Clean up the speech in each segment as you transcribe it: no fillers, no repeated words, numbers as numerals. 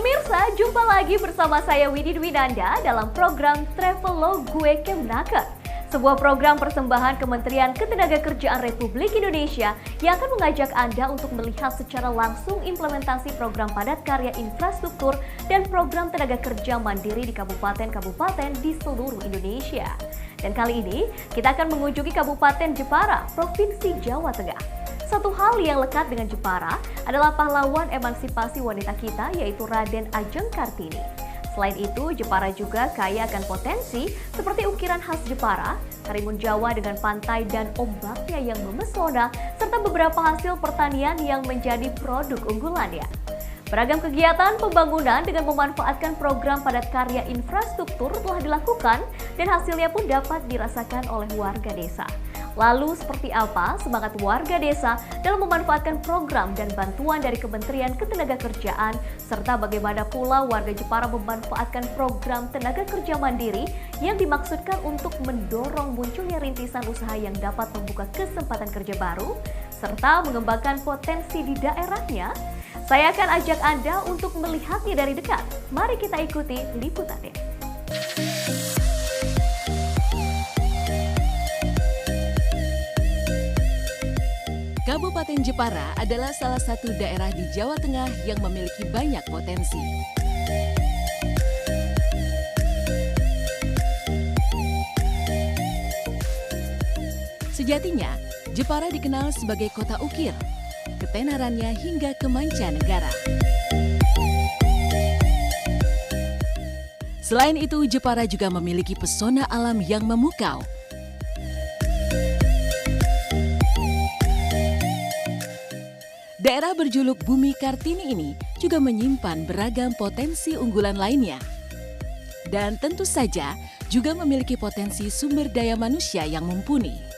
Pemirsa, jumpa lagi bersama saya Widi Dwinanda dalam program Travelog Gue Kemnaker. Sebuah program persembahan Kementerian Ketenagakerjaan Republik Indonesia yang akan mengajak Anda untuk melihat secara langsung implementasi program padat karya infrastruktur dan program tenaga kerja mandiri di kabupaten-kabupaten di seluruh Indonesia. Dan kali ini kita akan mengunjungi Kabupaten Jepara, Provinsi Jawa Tengah. Satu hal yang lekat dengan Jepara adalah pahlawan emansipasi wanita kita, yaitu Raden Ajeng Kartini. Selain itu, Jepara juga kaya akan potensi seperti ukiran khas Jepara, karimun Jawa dengan pantai dan ombaknya yang memesona, serta beberapa hasil pertanian yang menjadi produk unggulannya. Beragam kegiatan pembangunan dengan memanfaatkan program padat karya infrastruktur telah dilakukan dan hasilnya pun dapat dirasakan oleh warga desa. Lalu seperti apa semangat warga desa dalam memanfaatkan program dan bantuan dari Kementerian Ketenagakerjaan, serta bagaimana pula warga Jepara memanfaatkan program tenaga kerja mandiri yang dimaksudkan untuk mendorong munculnya rintisan usaha yang dapat membuka kesempatan kerja baru, serta mengembangkan potensi di daerahnya. Saya akan ajak Anda untuk melihatnya dari dekat. Mari kita ikuti liputannya. Kabupaten Jepara adalah salah satu daerah di Jawa Tengah yang memiliki banyak potensi. Sejatinya, Jepara dikenal sebagai kota ukir, ketenarannya hingga ke mancanegara. Selain itu, Jepara juga memiliki pesona alam yang memukau. Daerah berjuluk Bumi Kartini ini juga menyimpan beragam potensi unggulan lainnya. Dan tentu saja juga memiliki potensi sumber daya manusia yang mumpuni.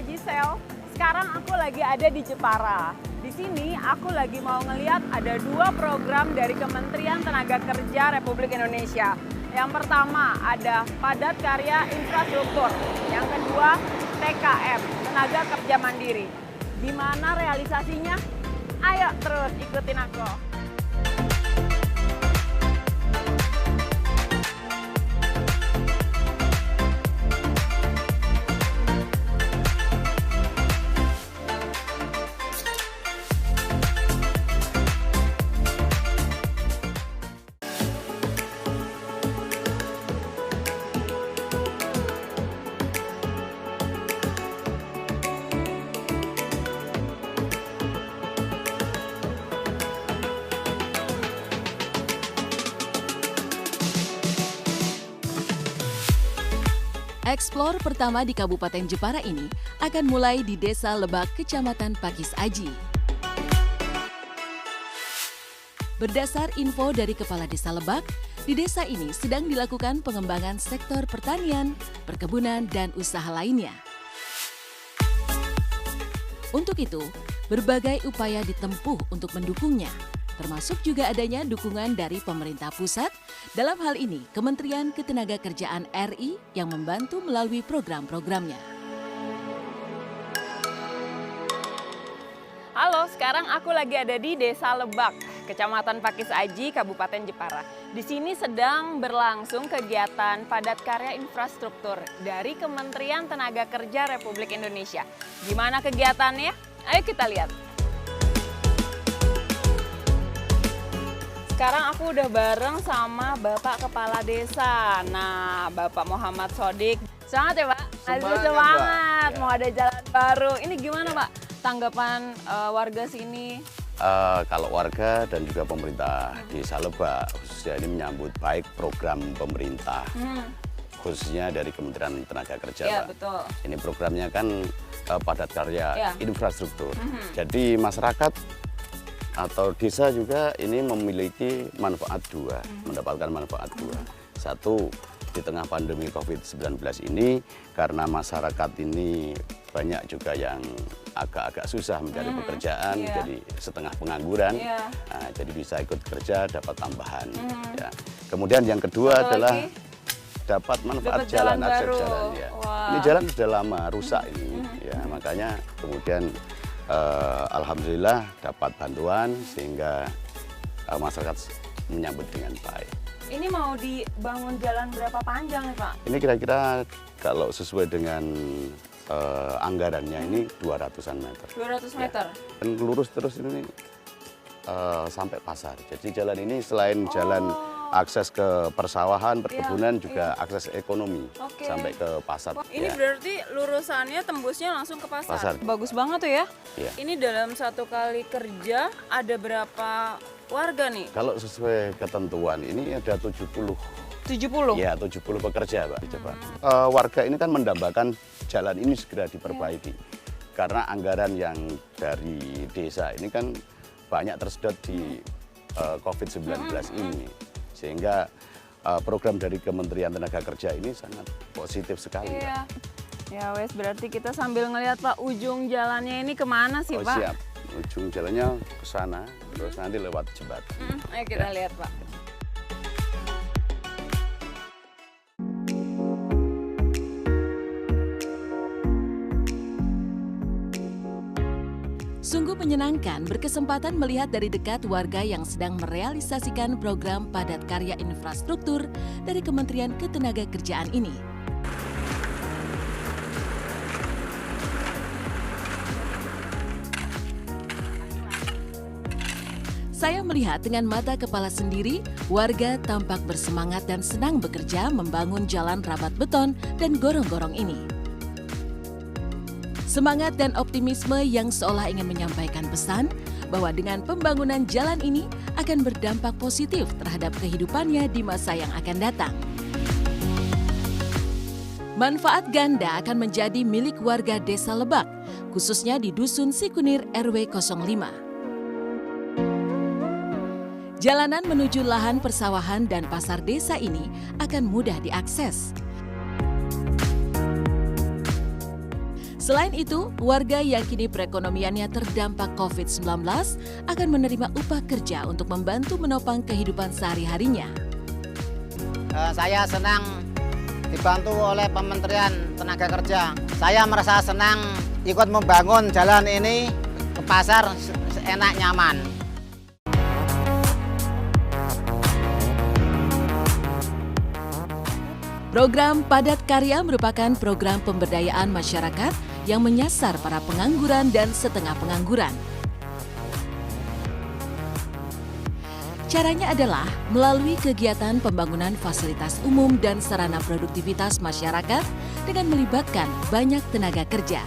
Gisel, sekarang aku lagi ada di Jepara. Di sini aku lagi mau ngeliat ada dua program dari Kementerian Tenaga Kerja Republik Indonesia. Yang pertama ada Padat Karya Infrastruktur, yang kedua TKM, Tenaga Kerja Mandiri. Gimana realisasinya? Ayo terus ikutin aku. Eksplor pertama di Kabupaten Jepara ini akan mulai di Desa Lebak, Kecamatan Pakis Aji. Berdasar info dari Kepala Desa Lebak, di desa ini sedang dilakukan pengembangan sektor pertanian, perkebunan, dan usaha lainnya. Untuk itu, berbagai upaya ditempuh untuk mendukungnya, termasuk juga adanya dukungan dari pemerintah pusat, dalam hal ini Kementerian Ketenagakerjaan RI yang membantu melalui program-programnya. Halo, sekarang aku lagi ada di Desa Lebak, Kecamatan Pakis Aji, Kabupaten Jepara. Di sini sedang berlangsung kegiatan padat karya infrastruktur dari Kementerian Tenaga Kerja Republik Indonesia. Gimana kegiatannya? Ayo kita lihat. Sekarang aku udah bareng sama Bapak Kepala Desa. Nah, Bapak Muhammad Sodik. Semangat ya Pak? Semangat. Mau ada jalan baru. Ini gimana Pak tanggapan warga sini? Kalau warga dan juga pemerintah Desa Lebak khususnya ini menyambut baik program pemerintah khususnya dari Kementerian Tenaga Kerja, Ya, Pak. betul. Ini programnya kan padat karya Ya. infrastruktur. Jadi masyarakat atau desa juga ini memiliki manfaat dua, mendapatkan manfaat dua. Satu, di tengah pandemi COVID-19 ini, karena masyarakat ini banyak juga yang agak-agak susah mencari pekerjaan, Iya. jadi setengah pengangguran, Iya. nah, jadi bisa ikut kerja, dapat tambahan. Ya. Kemudian yang kedua Satu adalah lagi, dapat manfaat dapat jalan, jalan akses baru. jalan. Ya. Wah. Ini jalan sudah lama rusak ini, ya makanya kemudian alhamdulillah dapat bantuan sehingga masyarakat menyambut dengan baik. Ini mau dibangun jalan berapa panjang nih Pak? Ini kira-kira kalau sesuai dengan anggarannya ini 200-an meter. 200 meter? Dan lurus terus ini sampai pasar. Jadi jalan ini selain jalan akses ke persawahan, perkebunan, juga akses ekonomi Oke. sampai ke pasar. Ini Ya. berarti lurusannya tembusnya langsung ke pasar? Pasar. Bagus banget tuh ya. Iya. Ini dalam satu kali kerja ada berapa warga nih? Kalau sesuai ketentuan ini ada 70. 70? Ya, 70 pekerja, Pak. Coba. Warga ini kan mendambakan jalan ini segera diperbaiki. Karena anggaran yang dari desa ini kan banyak tersedot di COVID-19 ini. Sehingga program dari Kementerian Tenaga Kerja ini sangat positif sekali, Pak. Iya. Ya wes, berarti kita sambil ngelihat Pak, ujung jalannya ini kemana sih Pak? Siap. Ujung jalannya ke sana, terus nanti lewat jembatan. Ayo kita lihat Pak. Sungguh menyenangkan berkesempatan melihat dari dekat warga yang sedang merealisasikan program padat karya infrastruktur dari Kementerian Ketenagakerjaan ini. Saya melihat dengan mata kepala sendiri, warga tampak bersemangat dan senang bekerja membangun jalan rabat beton dan gorong-gorong ini. Semangat dan optimisme yang seolah ingin menyampaikan pesan bahwa dengan pembangunan jalan ini akan berdampak positif terhadap kehidupannya di masa yang akan datang. Manfaat ganda akan menjadi milik warga Desa Lebak, khususnya di Dusun Sikunir RW 05. Jalanan menuju lahan persawahan dan pasar desa ini akan mudah diakses. Selain itu, warga yang kini perekonomiannya terdampak COVID-19 akan menerima upah kerja untuk membantu menopang kehidupan sehari-harinya. Saya senang dibantu oleh Kementerian Tenaga Kerja. Saya merasa senang ikut membangun jalan ini ke pasar enak nyaman. Program Padat Karya merupakan program pemberdayaan masyarakat yang menyasar para pengangguran dan setengah pengangguran. Caranya adalah melalui kegiatan pembangunan fasilitas umum dan sarana produktivitas masyarakat dengan melibatkan banyak tenaga kerja.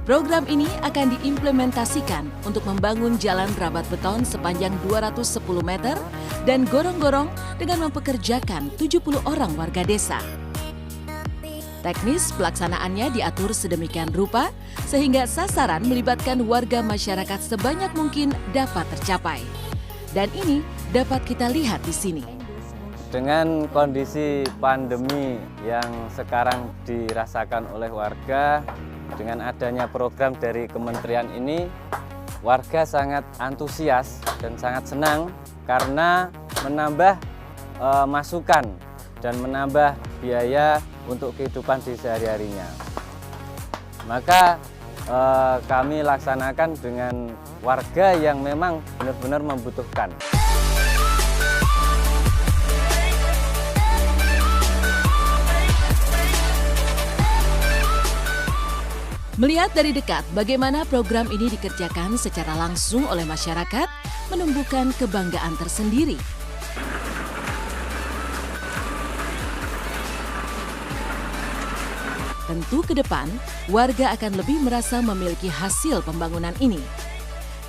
Program ini akan diimplementasikan untuk membangun jalan rabat beton sepanjang 210 meter dan gorong-gorong dengan mempekerjakan 70 orang warga desa. Teknis pelaksanaannya diatur sedemikian rupa sehingga sasaran melibatkan warga masyarakat sebanyak mungkin dapat tercapai. Dan ini dapat kita lihat di sini. Dengan kondisi pandemi yang sekarang dirasakan oleh warga, dengan adanya program dari kementerian ini, warga sangat antusias dan sangat senang karena menambah masukan dan menambah biaya untuk kehidupan di sehari-harinya. Maka kami laksanakan dengan warga yang memang benar-benar membutuhkan. Melihat dari dekat bagaimana program ini dikerjakan secara langsung oleh masyarakat, menumbuhkan kebanggaan tersendiri. Tentu ke depan, warga akan lebih merasa memiliki hasil pembangunan ini.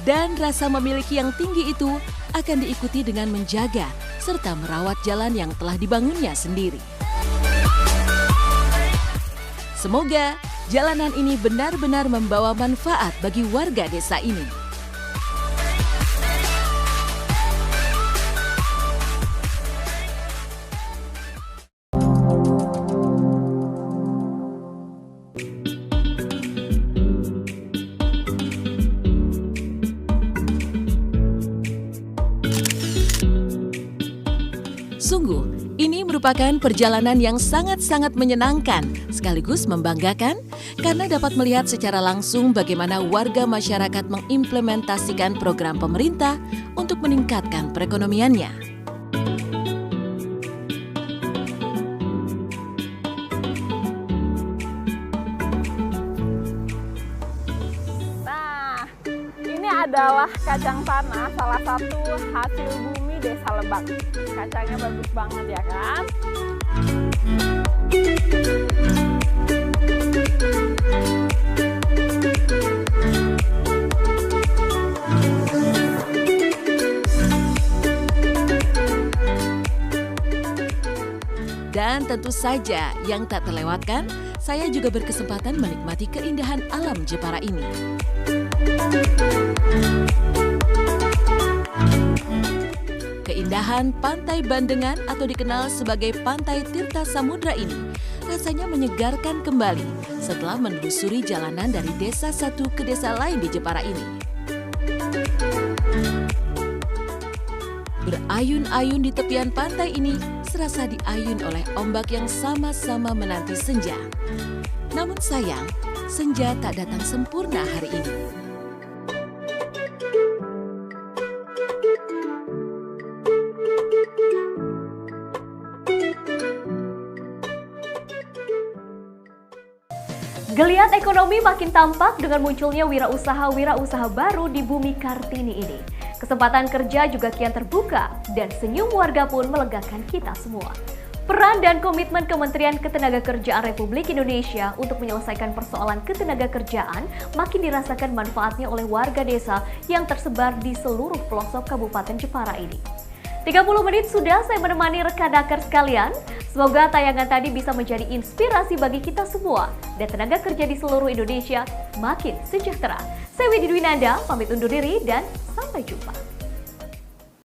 Dan rasa memiliki yang tinggi itu akan diikuti dengan menjaga serta merawat jalan yang telah dibangunnya sendiri. Semoga jalanan ini benar-benar membawa manfaat bagi warga desa ini. Sungguh, ini merupakan perjalanan yang sangat-sangat menyenangkan sekaligus membanggakan karena dapat melihat secara langsung bagaimana warga masyarakat mengimplementasikan program pemerintah untuk meningkatkan perekonomiannya. Nah, ini adalah kacang tanah, salah satu hasil bumi Desa Lebak. Kacangnya bagus banget ya kan? Dan tentu saja yang tak terlewatkan, saya juga berkesempatan menikmati keindahan alam Jepara ini. Keindahan Pantai Bandengan atau dikenal sebagai Pantai Tirta Samudra ini rasanya menyegarkan kembali setelah menelusuri jalanan dari desa satu ke desa lain di Jepara ini. Berayun-ayun di tepian pantai ini serasa diayun oleh ombak yang sama-sama menanti senja. Namun sayang, senja tak datang sempurna hari ini. Geliat ekonomi makin tampak dengan munculnya wirausaha baru di Bumi Kartini ini. Kesempatan kerja juga kian terbuka dan senyum warga pun melegakan kita semua. Peran dan komitmen Kementerian Ketenagakerjaan Republik Indonesia untuk menyelesaikan persoalan ketenagakerjaan makin dirasakan manfaatnya oleh warga desa yang tersebar di seluruh pelosok Kabupaten Jepara ini. 30 menit sudah saya menemani rekan Dakar sekalian. Semoga tayangan tadi bisa menjadi inspirasi bagi kita semua dan tenaga kerja di seluruh Indonesia makin sejahtera. Saya Widi Dwinanda, pamit undur diri dan sampai jumpa.